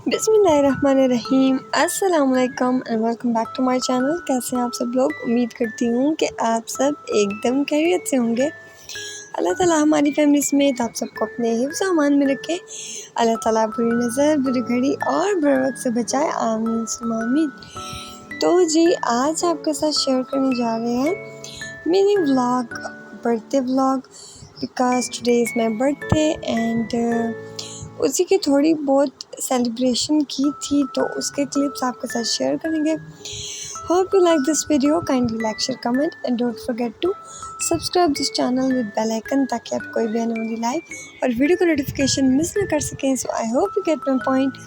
बिस्मिल्लाहिर्रहमानिर्रहीम, अस्सलाम वालेकुम and welcome back to my channel. कैसे हैं आप सब लोग? उम्मीद करती हूँ कि आप सब एकदम खैरियत से होंगे। अल्लाह ताला हमारी फैमिली समेत आप सबको अपने हिफ्ज़ व अमान में रखे। अल्लाह ताला बुरी नज़र, बुरी घड़ी और बुरे वक्त से बचाए, आमीन सुम्मा आमीन। तो जी आज आपके साथ शेयर करने जा रहे हैं mini vlog, birthday vlog, because today is my birthday and उसी की थोड़ी बहुत सेलिब्रेशन की थी, तो उसके क्लिप्स आपके साथ शेयर करेंगे। Hope you like this video, kindly like, share, comment and don't forget to subscribe this channel with bell icon, ताकि आप कोई भी आने वाली लाइव और वीडियो का नोटिफिकेशन मिस ना कर सकें। So I hope you get my point.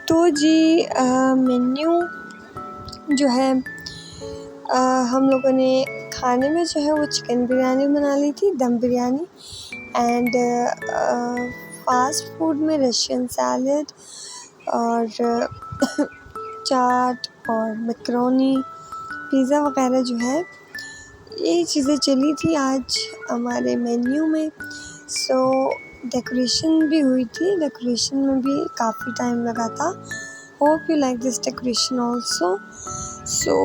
तो जी मेन्यू जो है हम लोगों ने खाने में जो है वो चिकन बिरयानी बना ली थी, दम बिरयानी, एंड फास्ट फूड में रशियन सैलड और चाट और मैकरोनी, पिज़्ज़ा वगैरह जो है ये चीज़ें चली थी आज हमारे मेन्यू में। सो डेकोरेशन भी हुई थी, डेकोरेशन में भी काफ़ी टाइम लगा था। Hope you like this decoration also. So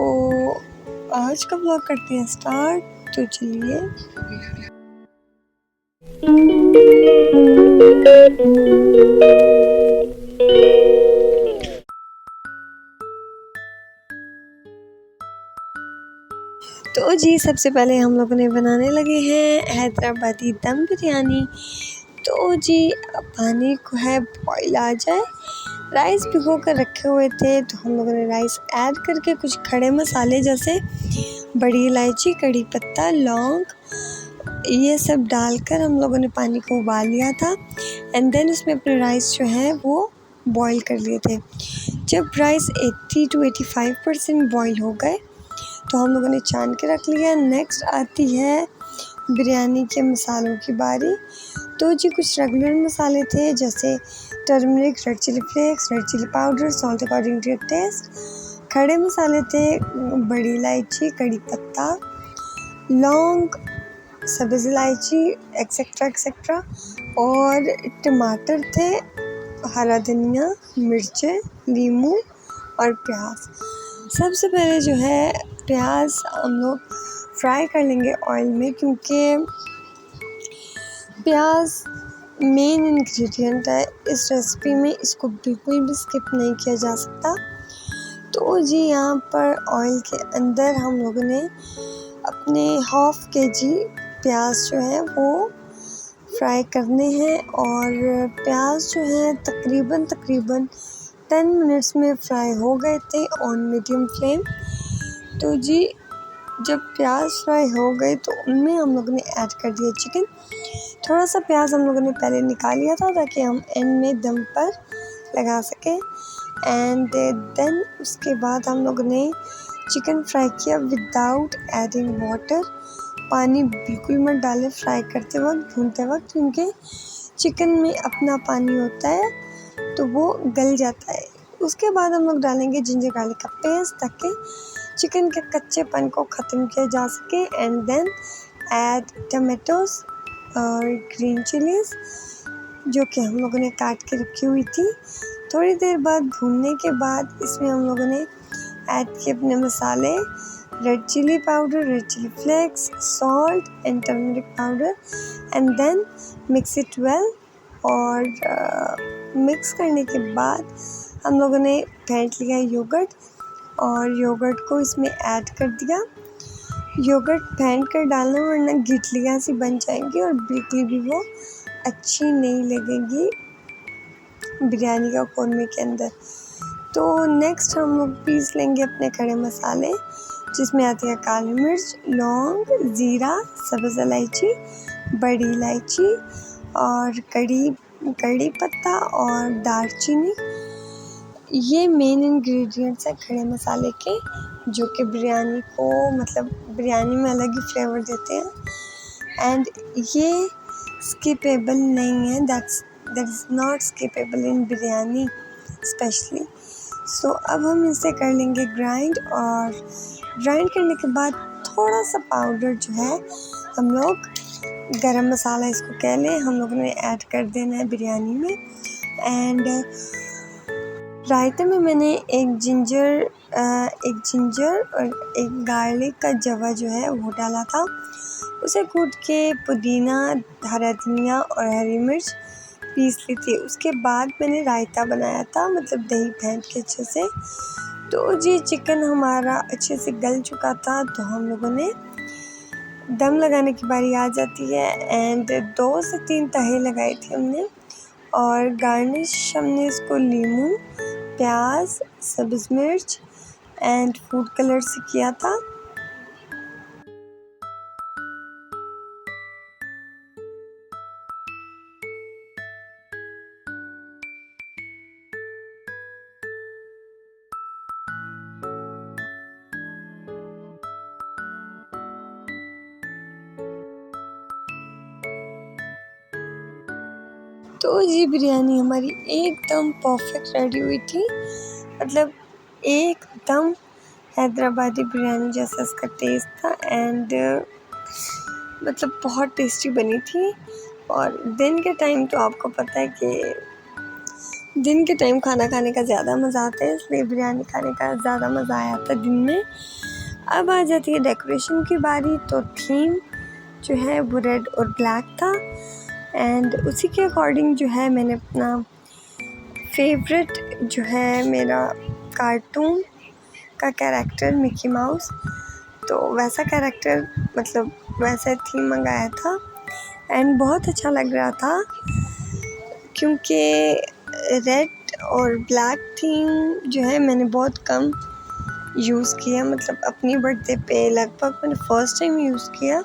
आज का व्लॉग करते हैं स्टार्ट, तो चलिए। तो जी सबसे पहले हम लोगों ने बनाने लगे हैं हैदराबादी दम बिरयानी। तो जी पानी को है बॉईल आ जाए, राइस भिगो कर रखे हुए थे, तो हम लोगों ने राइस ऐड करके कुछ खड़े मसाले जैसे बड़ी इलायची, कड़ी पत्ता, लौंग, ये सब डालकर हम लोगों ने पानी को उबाल लिया था। एंड देन उसमें अपने राइस जो है वो बॉईल कर लिए थे। जब राइस 80 to 85% बॉईल हो गए तो हम लोगों ने छान के रख लिया। नेक्स्ट आती है बिरयानी के मसालों की बारी। तो जी कुछ रेगुलर मसाले थे जैसे turmeric, red chilli flakes, red chilli powder, salt according to your taste. खड़े मसाले थे बड़ी इलायची, कड़ी पत्ता, लौंग, सब्ज़ इलायची, एक्सेट्रा एक्सेट्रा। और टमाटर थे, हरा धनिया, मिर्चें, नींबू और प्याज। सबसे पहले जो है प्याज हम लोग फ्राई कर लेंगे ऑयल में, क्योंकि प्याज मेन इंग्रेडिएंट है इस रेसिपी में, इसको बिल्कुल भी स्किप नहीं किया जा सकता। तो जी यहाँ पर ऑयल के अंदर हम लोगों ने अपने 1/2 kg प्याज जो है वो फ्राई करने हैं। और प्याज जो है तकरीबन 10 मिनट्स में फ्राई हो गए थे ऑन मीडियम फ्लेम। तो जी जब प्याज फ्राई हो गए तो उनमें हम लोगों ने ऐड कर दिया चिकन। थोड़ा सा प्याज हम लोगों ने पहले निकाल लिया था ताकि हम एंड में दम पर लगा सकें। एंड देन उसके बाद हम लोगों ने चिकन फ्राई किया विदाउट एडिंग वाटर। पानी बिल्कुल मत डालें फ्राई करते वक्त, भूनते वक्त, क्योंकि चिकन में अपना पानी होता है तो वो गल जाता है। उसके बाद हम लोग डालेंगे जिंजर गार्लिक का पेस्ट ताकि चिकन के कच्चेपन को ख़त्म किया जा सके। एंड देन ऐड टमाटोज और ग्रीन चिलीज़ जो कि हम लोगों ने काट के रखी हुई थी। थोड़ी देर बाद भूनने के बाद इसमें हम लोगों ने ऐड किए अपने मसाले, red chilli powder, red chilli flakes, salt and turmeric powder, and then mix it well. और मिक्स करने के बाद हम लोगों ने फेंट लिया योगर्ट और योगर्ट को इसमें ऐड कर दिया। योगर्ट फेंट कर डालना वरना गिटलियाँ सी बन जाएंगी और बिल्कुल भी वो अच्छी नहीं लगेगी बिरयानी का कोरमे के अंदर। तो नेक्स्ट हम लोग पीस लेंगे अपने खड़े मसाले, जिसमें आती है काली मिर्च, लौंग, ज़ीरा, सब्ज़ इलायची, बड़ी इलायची और कड़ी पत्ता और दालचीनी। ये मेन इंग्रेडिएंट्स है खड़े मसाले के, जो कि बिरयानी को मतलब बिरयानी में अलग ही फ्लेवर देते हैं। एंड ये स्किपेबल नहीं है, that is not skippable in biryani specially. So अब हम इसे कर लेंगे ग्राइंड, और ग्राइंड करने के बाद थोड़ा सा पाउडर जो है हम लोग गरम मसाला इसको कह लें, हम लोगों ने ऐड कर देना है बिरयानी में। एंड रायते में मैंने एक जिंजर और एक गार्लिक का जवा जो है वो डाला था। उसे कूट के पुदीना, हरा धनिया और हरी मिर्च पीस ली थी। उसके बाद मैंने रायता बनाया था, मतलब दही फेंट के अच्छे से। तो जी चिकन हमारा अच्छे से गल चुका था, तो हम लोगों ने दम लगाने की बारी आ जाती है। एंड 2 से 3 तहे लगाए थे हमने, और गार्निश हमने इसको लीमू, प्याज, सब्ज़ मिर्च एंड फूड कलर से किया था। तो ये बिरयानी हमारी एकदम परफेक्ट रेडी हुई थी, मतलब एकदम हैदराबादी बिरयानी जैसा इसका टेस्ट था। एंड मतलब बहुत टेस्टी बनी थी। और दिन के टाइम तो आपको पता है कि दिन के टाइम खाना खाने का ज़्यादा मज़ा आता है, इसलिए बिरयानी खाने का ज़्यादा मज़ा आया था दिन में। अब आ जाती है डेकोरेशन की बारी। तो थीम जो है वो रेड और ब्लैक था, एंड उसी के अकॉर्डिंग जो है मैंने अपना फेवरेट जो है मेरा कार्टून का कैरेक्टर मिकी माउस, तो वैसा कैरेक्टर, मतलब वैसा थीम मंगाया था। एंड बहुत अच्छा लग रहा था, क्योंकि रेड और ब्लैक थीम जो है मैंने बहुत कम यूज़ किया, मतलब अपनी बर्थडे पे लगभग मैंने फ़र्स्ट टाइम यूज़ किया,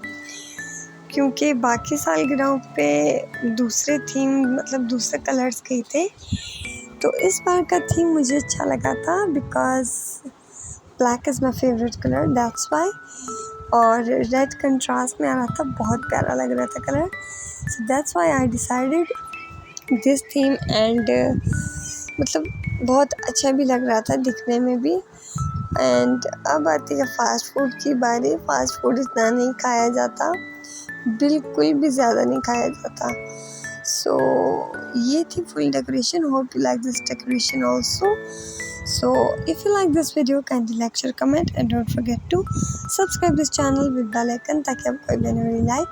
क्योंकि बाकी सालगिरहों पे दूसरे थीम, मतलब दूसरे कलर्स के थे। तो इस बार का थीम मुझे अच्छा लगा था, because black is my favourite colour, that's why. और रेड कंट्रास्ट में आ रहा था, बहुत प्यारा लग रहा था colour, so that's why I decided this theme. And मतलब बहुत अच्छा भी लग रहा था दिखने में भी। एंड अब आती है फ़ास्ट फूड की बारी। फ़ास्ट फूड इतना नहीं खाया जाता, बिल्कुल भी ज़्यादा नहीं खाया जाता। सो ये थी full decoration. Hope you like this decoration also. So if you like this video, kindly like, share, comment and don't forget to subscribe this channel with bell icon, ताकि आप कोई भी आने वाली लाइव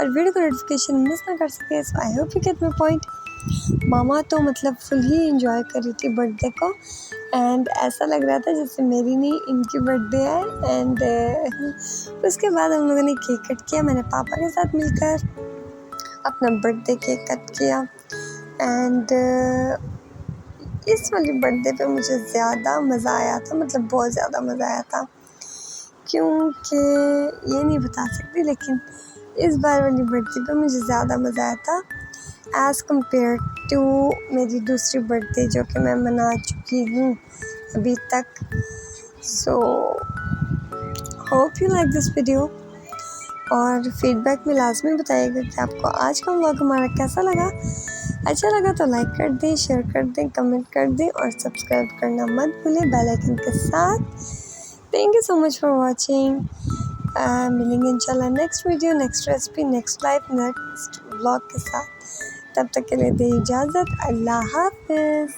और वीडियो का नोटिफिकेशन मिस ना कर सके। So I hope you get my point। मामा तो मतलब फुल ही इंजॉय कर रही थी बर्थडे को, एंड ऐसा लग रहा था जैसे मेरी नहीं इनकी बर्थडे है। एंड उसके बाद हम लोगों ने केक कट किया, मैंने पापा के साथ मिलकर अपना बर्थडे केक कट किया। एंड इस वाली बर्थडे पे मुझे ज़्यादा मज़ा आया था, मतलब बहुत ज़्यादा मज़ा आया था, क्योंकि ये नहीं बता सकती, लेकिन इस बार वाली बर्थडे पे मुझे ज़्यादा मज़ा आया था एज़ कम्पेयर टू मेरी दूसरी बर्थडे जो कि मैं मना चुकी हूँ अभी तक। So hope you like this video, और फीडबैक में लाजमी बताइएगा कि आपको आज का व्लॉग हमारा कैसा लगा। अच्छा लगा तो लाइक कर दें, शेयर कर दें, कमेंट कर दें और सब्सक्राइब करना मत भूलें बेल आइकन के साथ। Thank you so much for watching. मिलेंगे इंशाल्लाह next video, next recipe, next life, next vlog के साथ। तब तक के लिए दे इजाज़त। अल्लाह हाफ़िज़।